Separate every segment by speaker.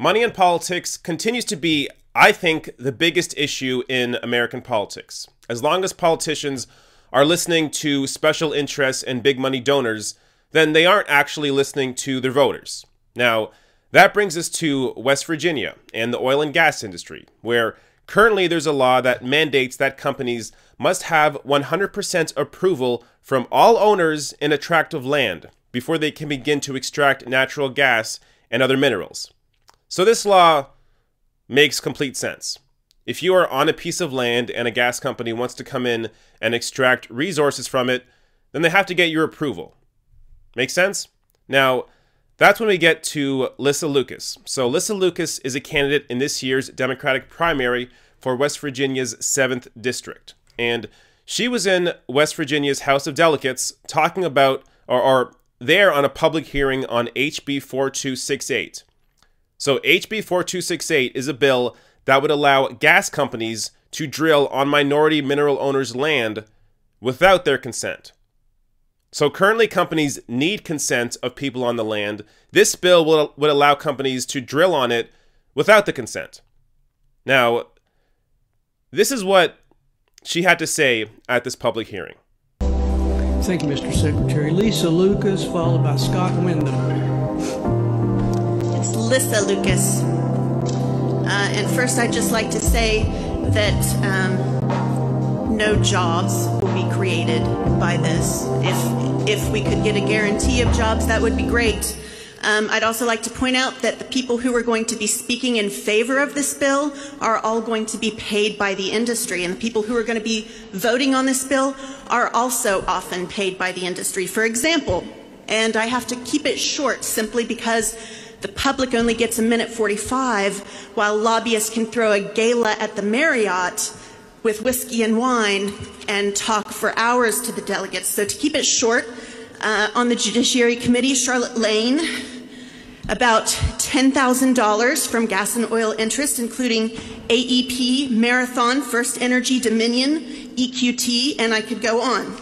Speaker 1: Money in politics continues to be, I think, the biggest issue in American politics. As long as politicians are listening to special interests and big money donors, then they aren't actually listening to their voters. Now, that brings us to West Virginia and the oil and gas industry, where currently there's a law that mandates that companies must have 100% approval from all owners in a tract of land before they can begin to extract natural gas and other minerals. So this law makes complete sense. If you are on a piece of land and a gas company wants to come in and extract resources from it, then they have to get your approval. Make sense? Now, that's when we get to Lissa Lucas. So Lissa Lucas is a candidate in this year's Democratic primary for West Virginia's 7th district. And she was in West Virginia's House of Delegates talking about, or there on a public hearing on HB 4268. So HB 4268 is a bill that would allow gas companies to drill on minority mineral owners' land without their consent. So currently companies need consent of people on the land. This bill would allow companies to drill on it without the consent. Now, this is what she had to say at this public hearing.
Speaker 2: Thank you, Mr. Secretary. Lissa Lucas, followed by Scott Wyndham.
Speaker 3: It's Lissa Lucas. And first, I'd just like to say that no jobs will be created by this. If we could get a guarantee of jobs, that would be great. I'd also like to point out that the people who are going to be speaking in favor of this bill are all going to be paid by the industry, and the people who are going to be voting on this bill are also often paid by the industry. For example, and I have to keep it short simply because the public only gets a minute 45, while lobbyists can throw a gala at the Marriott with whiskey and wine and talk for hours to the delegates. So to keep it short, on the Judiciary Committee, Charlotte Lane, about $10,000 from gas and oil interests, including AEP, Marathon, First Energy, Dominion, EQT, and I could go on.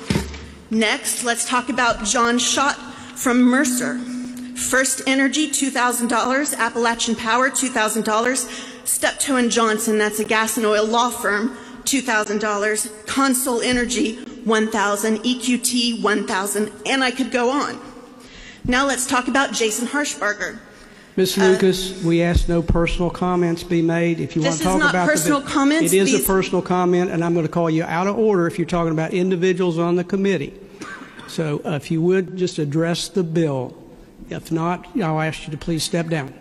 Speaker 3: Next, let's talk about John Schott from Mercer. First Energy, $2,000, Appalachian Power, $2,000, Steptoe & Johnson, that's a gas and oil law firm, $2,000, Consol Energy, $1,000, EQT, $1,000, and I could go on. Now let's talk about Jason Harshbarger.
Speaker 2: Ms. Lucas, we ask no personal comments be made. If you want to talk about
Speaker 3: personal comments.
Speaker 2: It is a personal comment, and I'm going to call you out of order if you're talking about individuals on the committee. So if you would just address the bill. If not, I'll ask you to please step down.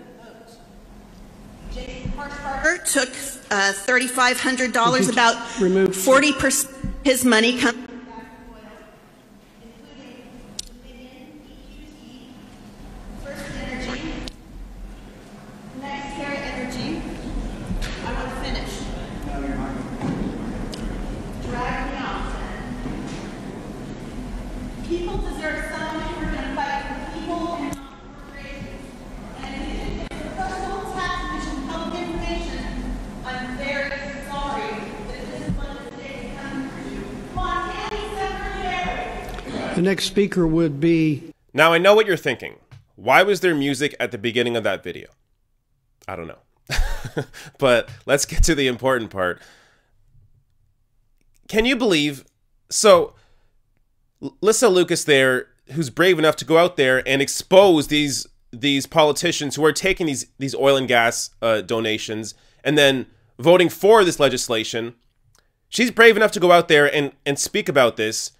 Speaker 3: Jason Harshbarger took $3,500, about 40% of his money comes from gas and oil, including Dominion, EQT, First Energy, NextEra Energy. I want to finish. Drag me off. People deserve someone who are going to fight for people and not corporations. And if you think it's a personal tax commission public information, I'm very sorry that this is what the state is coming for you. Come on, Andy Secretary.
Speaker 2: The next speaker would be...
Speaker 1: Now, I know what you're thinking. Why was there music at the beginning of that video? I don't know. But let's get to the important part. Can you believe... So, Lissa Lucas there, who's brave enough to go out there and expose these politicians who are taking these oil and gas donations and then voting for this legislation. She's brave enough to go out there and speak about this,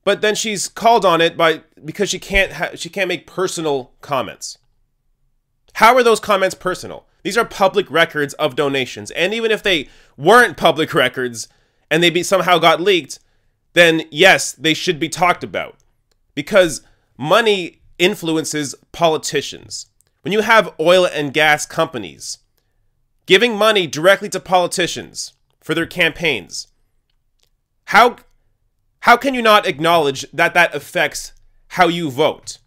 Speaker 1: but then she's called on it because she can't make personal comments. How are those comments personal? These are public records of donations, and even if they weren't public records and they somehow got leaked, then yes, they should be talked about, because money influences politicians. When you have oil and gas companies giving money directly to politicians for their campaigns, how can you not acknowledge that that affects how you vote?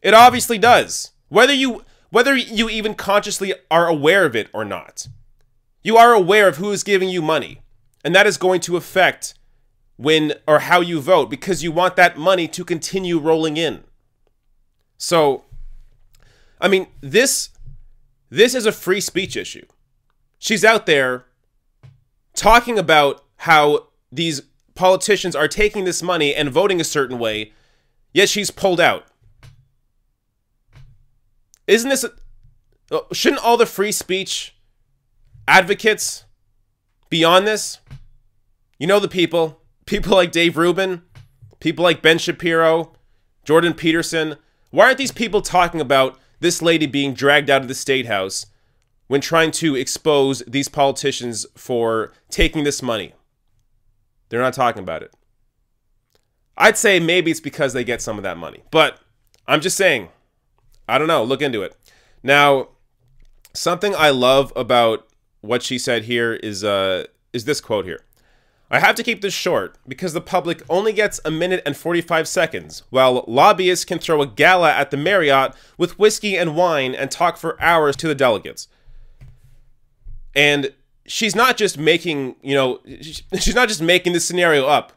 Speaker 1: It obviously does, whether you even consciously are aware of it or not. You are aware of who is giving you money, and that is going to affect when or how you vote, because you want that money to continue rolling in. So, I mean, this This is a free speech issue. She's out there talking about how these politicians are taking this money and voting a certain way, yet she's pulled out. Isn't this... shouldn't all the free speech advocates be on this? You know the people. People like Dave Rubin. People like Ben Shapiro. Jordan Peterson. Why aren't these people talking about this lady being dragged out of the State House when trying to expose these politicians for taking this money? They're not talking about it. I'd say maybe it's because they get some of that money. But I'm just saying, I don't know. Look into it. Now, something I love about what she said here is this quote here. I have to keep this short because the public only gets a minute and 45 seconds, while lobbyists can throw a gala at the Marriott with whiskey and wine and talk for hours to the delegates. And she's not just making, she's not just making this scenario up.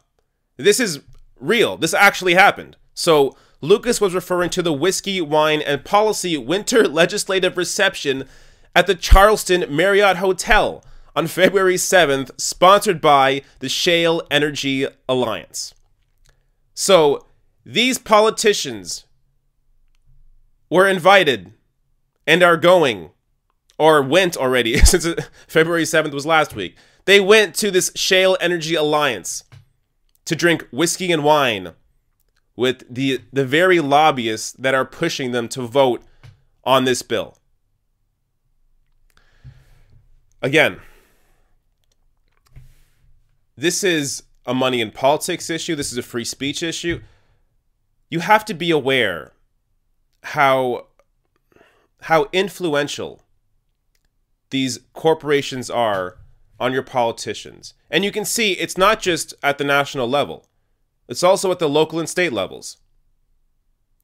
Speaker 1: This is real. This actually happened. So Lucas was referring to the whiskey, wine, and policy winter legislative reception at the Charleston Marriott Hotel on February 7th, sponsored by the Shale Energy Alliance. So these politicians were invited and are going, or went already, since February 7th was last week. They went to this Shale Energy Alliance to drink whiskey and wine with the very lobbyists that are pushing them to vote on this bill. Again, this is a money in politics issue. This is a free speech issue. You have to be aware how influential these corporations are on your politicians. And you can see it's not just at the national level. It's also at the local and state levels.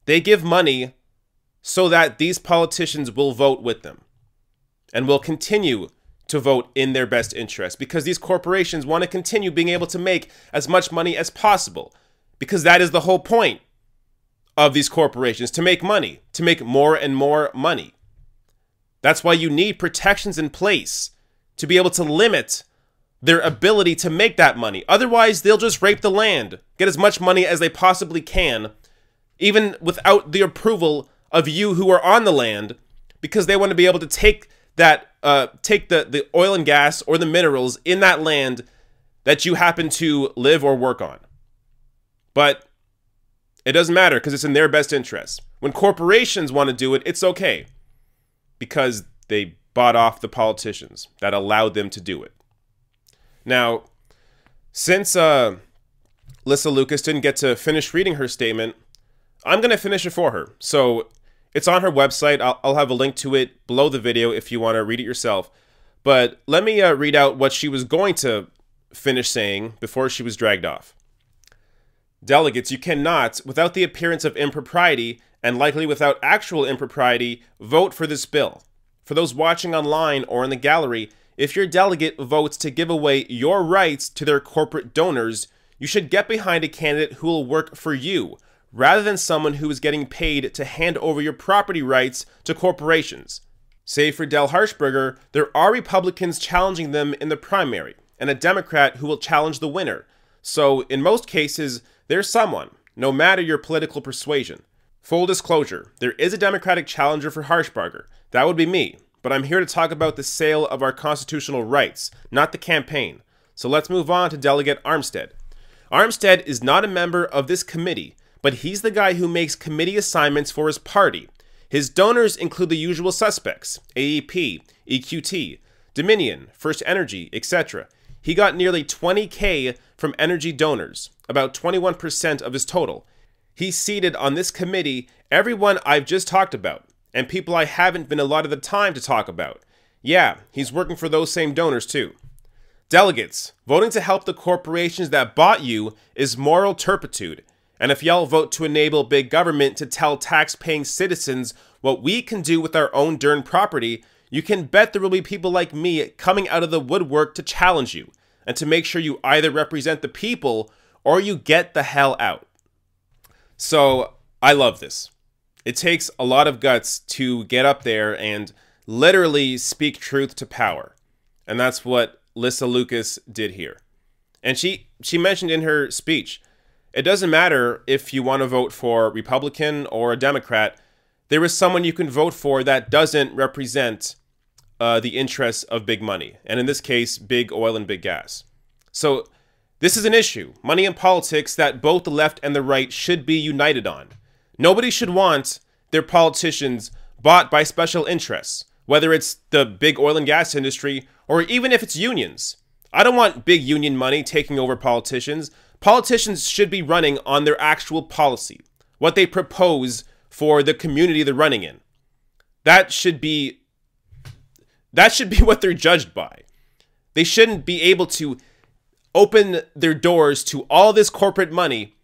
Speaker 1: They give money so that these politicians will vote with them and will continue to vote in their best interest, because these corporations want to continue being able to make as much money as possible, because that is the whole point of these corporations, to make money, to make more and more money. That's why you need protections in place to be able to limit their ability to make that money. Otherwise, they'll just rape the land, get as much money as they possibly can, even without the approval of you who are on the land, because they want to be able to take the oil and gas or the minerals in that land that you happen to live or work on. But it doesn't matter because it's in their best interest. When corporations want to do it, it's okay because they bought off the politicians that allowed them to do it. Now, since Lissa Lucas didn't get to finish reading her statement, I'm going to finish it for her. So it's on her website. I'll have a link to it below the video if you want to read it yourself. But let me read out what she was going to finish saying before she was dragged off. Delegates, you cannot, without the appearance of impropriety, and likely without actual impropriety, vote for this bill. For those watching online or in the gallery, if your delegate votes to give away your rights to their corporate donors, you should get behind a candidate who will work for you, rather than someone who is getting paid to hand over your property rights to corporations. Save for Del Harshberger, there are Republicans challenging them in the primary, and a Democrat who will challenge the winner. So, in most cases, there's someone, no matter your political persuasion. Full disclosure, there is a Democratic challenger for Harshbarger. That would be me, but I'm here to talk about the sale of our constitutional rights, not the campaign. So let's move on to Delegate Armstead. Armstead is not a member of this committee, but he's the guy who makes committee assignments for his party. His donors include the usual suspects, AEP, EQT, Dominion, First Energy, etc. He got nearly $20K from energy donors, about 21% of his total. He's seated on this committee everyone I've just talked about, and people I haven't been allotted the time to talk about. Yeah, he's working for those same donors too. Delegates, voting to help the corporations that bought you is moral turpitude. And if y'all vote to enable big government to tell tax-paying citizens what we can do with our own darn property, you can bet there will be people like me coming out of the woodwork to challenge you, and to make sure you either represent the people or you get the hell out. So, I love this. It takes a lot of guts to get up there and literally speak truth to power. And that's what Lissa Lucas did here. And she mentioned in her speech, it doesn't matter if you want to vote for a Republican or a Democrat, there is someone you can vote for that doesn't represent the interests of big money. And in this case, big oil and big gas. So this is an issue, money in politics, that both the left and the right should be united on. Nobody should want their politicians bought by special interests, whether it's the big oil and gas industry or even if it's unions. I don't want big union money taking over politicians. Politicians should be running on their actual policy, what they propose for the community they're running in. That should be what they're judged by. They shouldn't be able to open their doors to all this corporate money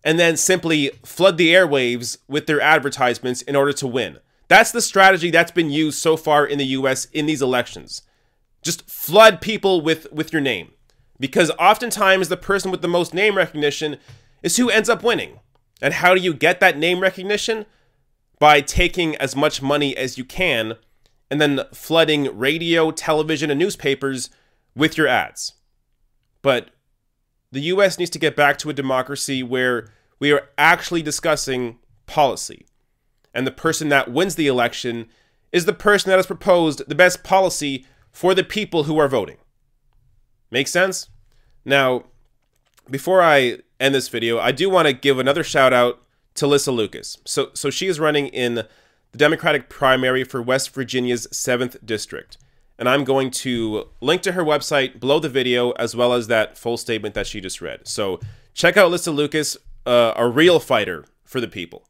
Speaker 1: and then simply flood the airwaves with their advertisements in order to win. That's the strategy that's been used so far in the US in these elections. Just flood people with your name. Because oftentimes the person with the most name recognition is who ends up winning. And how do you get that name recognition? By taking as much money as you can and then flooding radio, television, and newspapers with your ads. But the US needs to get back to a democracy where we are actually discussing policy. And the person that wins the election is the person that has proposed the best policy for the people who are voting. Make sense? Now, before I end this video, I do want to give another shout out to Lissa Lucas. So she is running in the Democratic primary for West Virginia's 7th District. And I'm going to link to her website below the video, as well as that full statement that she just read. So check out Lissa Lucas, a real fighter for the people.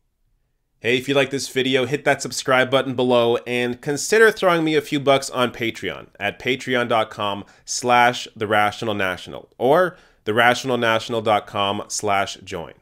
Speaker 1: Hey, if you like this video, hit that subscribe button below and consider throwing me a few bucks on Patreon at patreon.com/therationalnational or therationalnational.com/join.